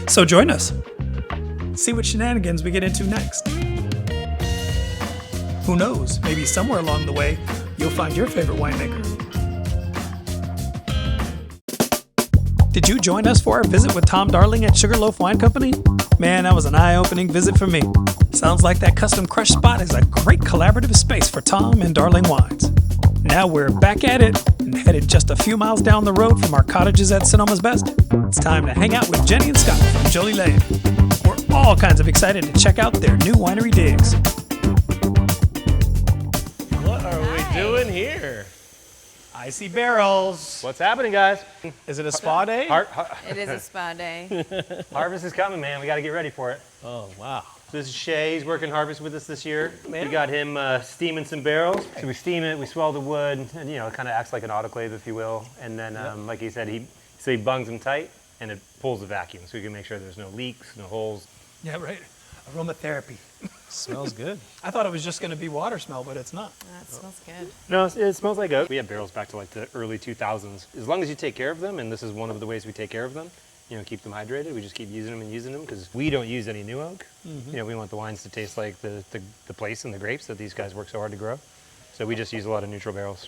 So join us. See what shenanigans we get into next. Who knows, maybe somewhere along the way, you'll find your favorite winemaker. Did you join us for our visit with Tom Darling at Sugarloaf Wine Company? Man, that was an eye-opening visit for me. Sounds like that custom crush spot is a great collaborative space for Tom and Darling Wines. Now we're back at it and headed just a few miles down the road from our cottages at Sonoma's Best. It's time to hang out with Jenny and Scott from Jolie-Laide. We're all kinds of excited to check out their new winery digs. What are we doing here? Icy barrels. What's happening, guys? Is it a spa day? It is a spa day. Harvest is coming, man. We got to get ready for it. Oh, wow. So this is Shay. He's working harvest with us this year. Man. We got him steaming some barrels. So we steam it, we swell the wood, and it kind of acts like an autoclave, if you will. And then, like he said, he bungs them tight, and it pulls the vacuum, so we can make sure there's no leaks, no holes. Yeah, right. Aromatherapy. Smells good. I thought it was just going to be water smell, but it's not. That smells good. No, it smells like oak. We have barrels back to like the early 2000s. As long as you take care of them, and this is one of the ways we take care of them, keep them hydrated. We just keep using them because we don't use any new oak. We want the wines to taste like the place and the grapes that these guys work so hard to grow. So we just use a lot of neutral barrels.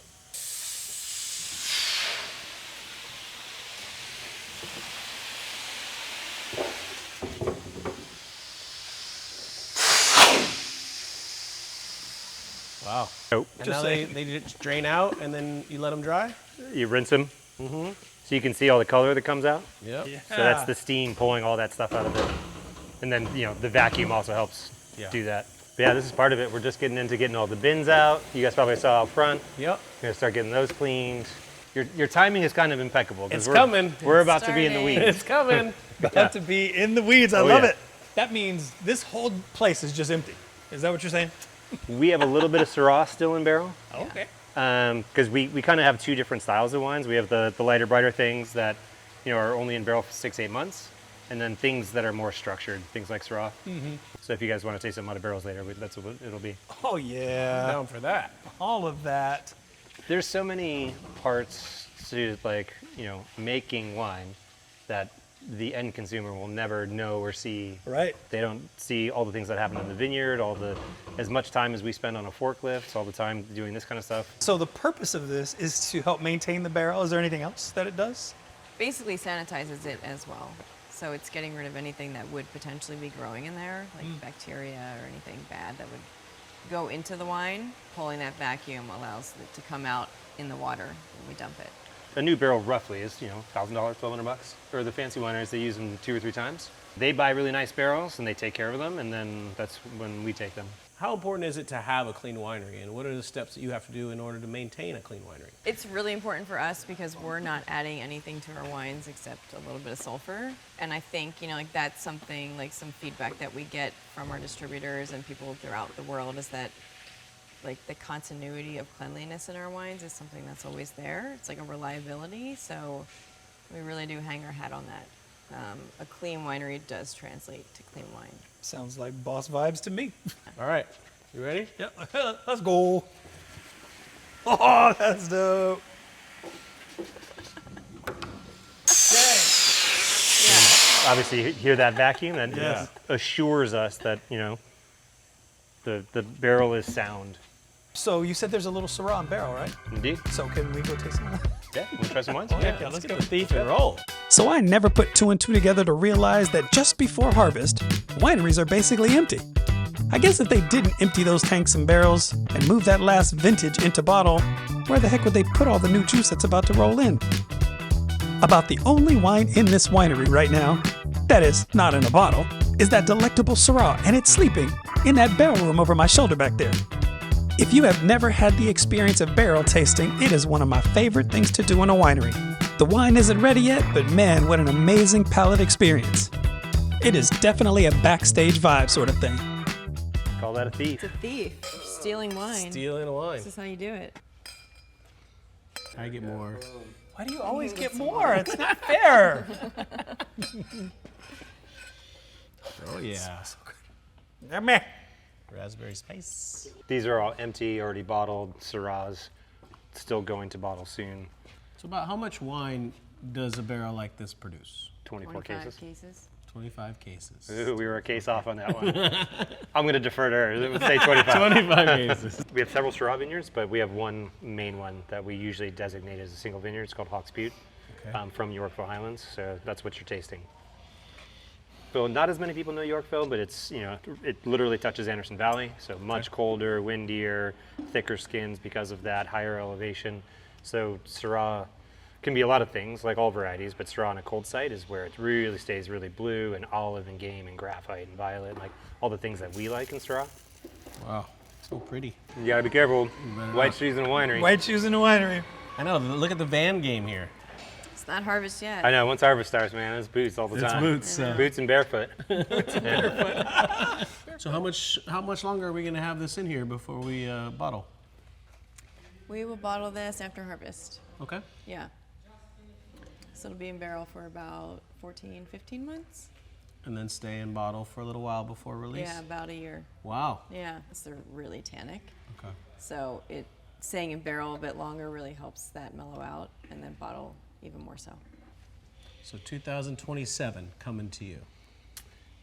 Wow. So And now they just drain out and then you let them dry? you rinse them, so you can see all the color that comes out. Yep. Yeah. So that's the steam pulling all that stuff out of it. And then, the vacuum also helps do that. But yeah, this is part of it. We're just getting into getting all the bins out. You guys probably saw out front. Yep. We're gonna start getting those cleaned. Your timing is kind of impeccable. 'Cause It's coming. We're about to be in the starting. weeds. It's coming. About to be in the weeds. I Oh, love yeah. it. That means this whole place is just empty. Is that what you're saying? We have a little bit of Syrah still in barrel. Okay. Because we kind of have two different styles of wines. We have the lighter, brighter things that are only in barrel for 6-8 months, and then things that are more structured, things like Syrah. So if you guys want to taste some out of barrels later, that's what it'll be. Oh, yeah. Down for that. All of that. There's so many parts to making wine that the end consumer will never know or see. Right. They don't see all the things that happen in the vineyard, as much time as we spend on a forklift, all the time doing this kind of stuff. So the purpose of this is to help maintain the barrel. Is there anything else that it does? Basically sanitizes it as well. So it's getting rid of anything that would potentially be growing in there, like bacteria or anything bad that would go into the wine. Pulling that vacuum allows it to come out in the water when we dump it. A new barrel roughly is, $1,000, $1,200. Or the fancy wineries, they use them 2 or 3 times. They buy really nice barrels and they take care of them, and then that's when we take them. How important is it to have a clean winery, and what are the steps that you have to do in order to maintain a clean winery? It's really important for us because we're not adding anything to our wines except a little bit of sulfur. And I think, that's something, like some feedback that we get from our distributors and people throughout the world is that the continuity of cleanliness in our wines is something that's always there. It's like a reliability, so we really do hang our hat on that. A clean winery does translate to clean wine. Sounds like boss vibes to me. All right. You ready? Yeah, let's go. Oh, that's dope. Obviously, you hear that vacuum? That Yeah. assures us that, the barrel is sound. So you said there's a little Syrah in barrel, right? Indeed. So can we go taste some of that? Yeah, want to try some wines? Yeah, Let's let's get go. the thief and roll. So I never put 2 and 2 together to realize that just before harvest, wineries are basically empty. I guess if they didn't empty those tanks and barrels and move that last vintage into bottle, where the heck would they put all the new juice that's about to roll in? About the only wine in this winery right now, that is, not in a bottle, is that delectable Syrah, and it's sleeping in that barrel room over my shoulder back there. If you have never had the experience of barrel tasting, it is one of my favorite things to do in a winery. The wine isn't ready yet, but man, what an amazing palate experience. It is definitely a backstage vibe sort of thing. Call that a thief. It's a thief. Stealing wine. Stealing a wine. This is how you do it. I get more. Why do you always get more? It's not fair. Oh, yeah. Meh. Raspberry spice. These are all empty, already bottled Syrahs, still going to bottle soon. So about how much wine does a barrel like this produce? 24 25 cases. cases. 25 cases. Ooh, we were a case off on that one. I'm going to defer to her. It would say 25. 25 cases. We have several Syrah vineyards, but we have one main one that we usually designate as a single vineyard. It's called Hawks Butte, from Yorkville Highlands. So that's what you're tasting. So not as many people know Yorkville, but it's, it literally touches Anderson Valley. So much colder, windier, thicker skins because of that, higher elevation. So Syrah can be a lot of things, like all varieties, but Syrah on a cold site is where it really stays really blue and olive and game and graphite and violet, like all the things that we like in Syrah. Wow, so pretty. You gotta be careful. White shoes in a winery. White shoes in a winery. I know, look at the van game here. It's not harvest yet. I know, once harvest starts, man, it's boots all the time. It's boots. Boots and barefoot. So how much longer are we gonna have this in here before we bottle? We will bottle this after harvest. Okay. Yeah. So it'll be in barrel for about 14, 15 months. And then stay in bottle for a little while before release? Yeah, about a year. Wow. Yeah, so they're really tannic. Okay. So staying in barrel a bit longer really helps that mellow out, and then bottle even more so. So 2027 coming to you.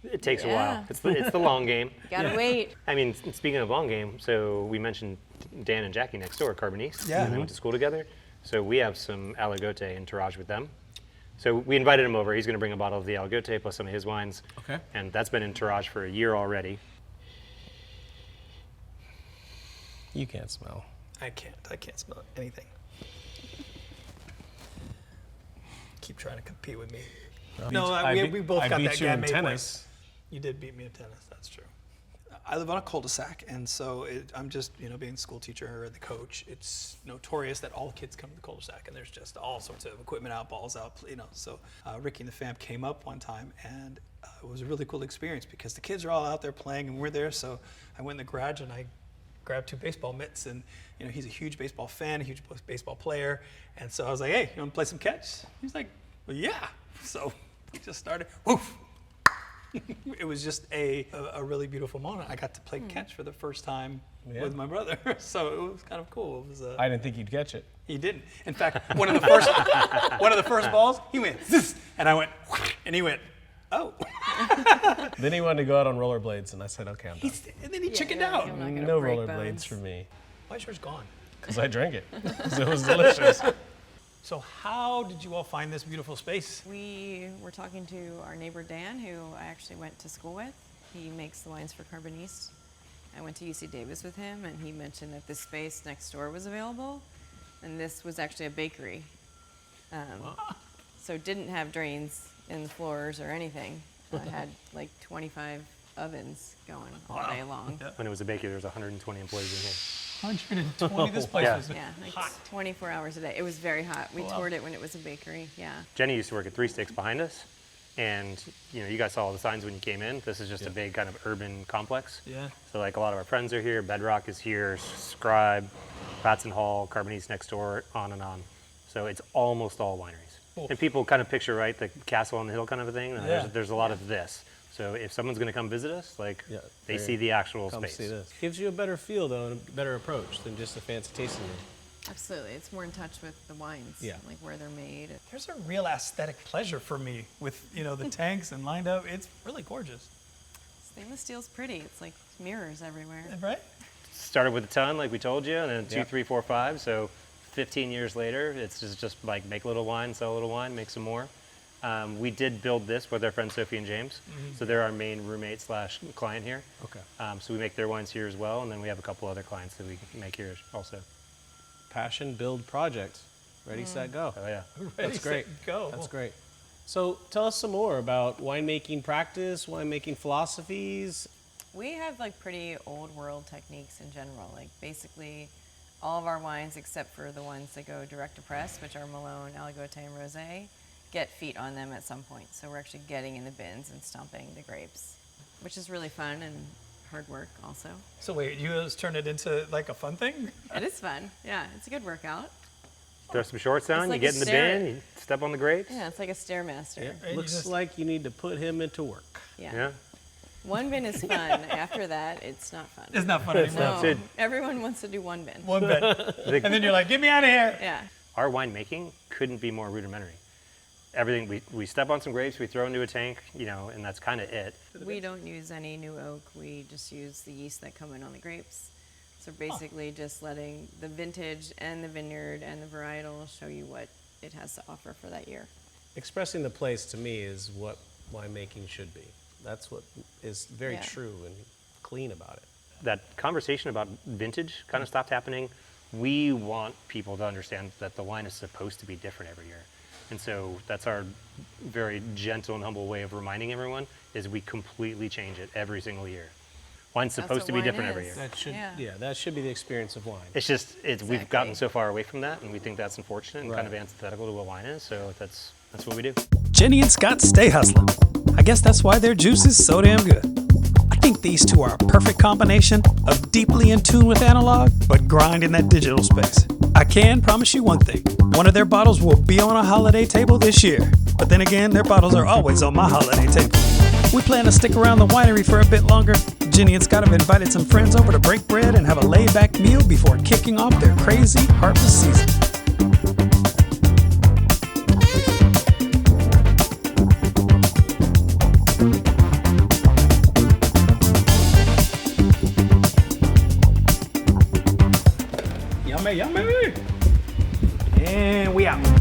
It takes a Yeah. while. It's the long game. Gotta wait. I mean, speaking of long game, so we mentioned Dan and Jackie next door, Carbonese. Yeah. And they went to school together. So we have some Aligote in Tirage with them. So we invited him over. He's going to bring a bottle of the Aligote plus some of his wines. Okay. And that's been in Tirage for a year already. You can't smell. I can't smell anything. Keep trying to compete with me. We both got that beat you in Gamay tennis. point. You did beat me in tennis, that's true. I live on a cul-de-sac, and so I'm just, being the school teacher or the coach, it's notorious that all the kids come to the cul-de-sac, and there's just all sorts of equipment out, balls out, So Ricky and the fam came up one time, and it was a really cool experience because the kids are all out there playing, and we're there. So I went in the garage, and I grabbed 2 baseball mitts, and he's a huge baseball fan, a huge baseball player, and so I was like, hey, you want to play some catch? He's like, well, yeah. So we just started. Woof. It was just a really beautiful moment. I got to play catch for the first time with my brother, so it was kind of cool. It was, I didn't think you'd catch it. He didn't. In fact, one of the first balls, he went zzz, and I went, and he went, oh. Then he wanted to go out on rollerblades, and I said, okay, I'm done. And then he chickened you're like, out. I'm not gonna No break rollerblades bones. for me, Why is yours gone? because I drank it. 'Cause it was delicious. So how did you all find this beautiful space? We were talking to our neighbor Dan, who I actually went to school with. He makes the wines for Carbonese. I went to UC Davis with him, and he mentioned that this space next door was available, and this was actually a bakery. So it didn't have drains in the floors or anything. It had like 25 ovens going all day long. When it was a bakery, there was 120 employees in here. 120. This place Yeah. was Yeah, like hot. 24 hours a day. It was very hot. We toured it when it was a bakery. Yeah. Jenny used to work at Three Sticks behind us. And, you guys saw all the signs when you came in. This is just a big kind of urban complex. Yeah. So, like, a lot of our friends are here. Bedrock is here, Scribe, Batson Hall, Carbonese next door, on and on. So it's almost all wineries. Cool. And people kind of picture, right, the castle on the hill kind of a thing. Yeah. There's a lot of this. So if someone's going to come visit us, they see the actual Come space. see this. Gives you a better feel, though, and a better approach than just a fancy tasting room. Absolutely. It's more in touch with the wines. Yeah. Like where they're made. There's a real aesthetic pleasure for me with the tanks and lined up. It's really gorgeous, Stainless steel's pretty. It's like mirrors everywhere. right? Started with a ton, like we told you, and then 2, Yeah. 3, 4, 5. So 15 years later, it's just like make a little wine, sell a little wine, make some more. We did build this with our friends Sophie and James. So they're our main roommate / client here. Okay. So we make their wines here as well, and then we have a couple other clients that we make here also. Passion, build, project. Ready, set, go. Oh yeah. That's great. Set, go. That's great. So tell us some more about winemaking practice, winemaking philosophies. We have like pretty old world techniques in general. Like basically all of our wines, except for the ones that go direct to press, which are Malone, Aligote, and Rosé, get feet on them at some point. So we're actually getting in the bins and stomping the grapes, which is really fun and hard work also. So wait, you guys turn it into like a fun thing? It is fun. Yeah, it's a good workout. Throw some shorts on, It's like you get a in the stair- bin, you step on the grapes. Yeah, it's like a Stairmaster. And you Looks just- like you need to put him into work. Yeah. One bin is fun. After that, it's not fun. It's not fun anymore. No, Sid. everyone wants to do one bin. One bit. And then you're like, get me out of here. Yeah. Our winemaking couldn't be more rudimentary. everything, we step on some grapes, we throw into a tank, and that's kind of it. We don't use any new oak. We just use the yeast that come in on the grapes. So basically just letting the vintage and the vineyard and the varietal show you what it has to offer for that year. Expressing the place to me is what winemaking should be. That's what is very Yeah. true and clean about it. That conversation about vintage kind of stopped happening. We want people to understand that the wine is supposed to be different every year. And so that's our very gentle and humble way of reminding everyone is we completely change it every single year. Wine's That's supposed what to be wine different is. every year. That should, Yeah. that should be the experience of wine. It's just, we've gotten Exactly. so far away from that, and we think that's unfortunate and kind of Right. antithetical to what wine is, so that's what we do. Jenny and Scott stay hustling. I guess that's why their juice is so damn good. I think these two are a perfect combination of deeply in tune with analog, but grind in that digital space. I can promise you one thing. One of their bottles will be on a holiday table this year. But then again, their bottles are always on my holiday table. We plan to stick around the winery for a bit longer. Jenny and Scott have invited some friends over to break bread and have a laid-back meal before kicking off their crazy harvest season. Yummy, yummy! And we out.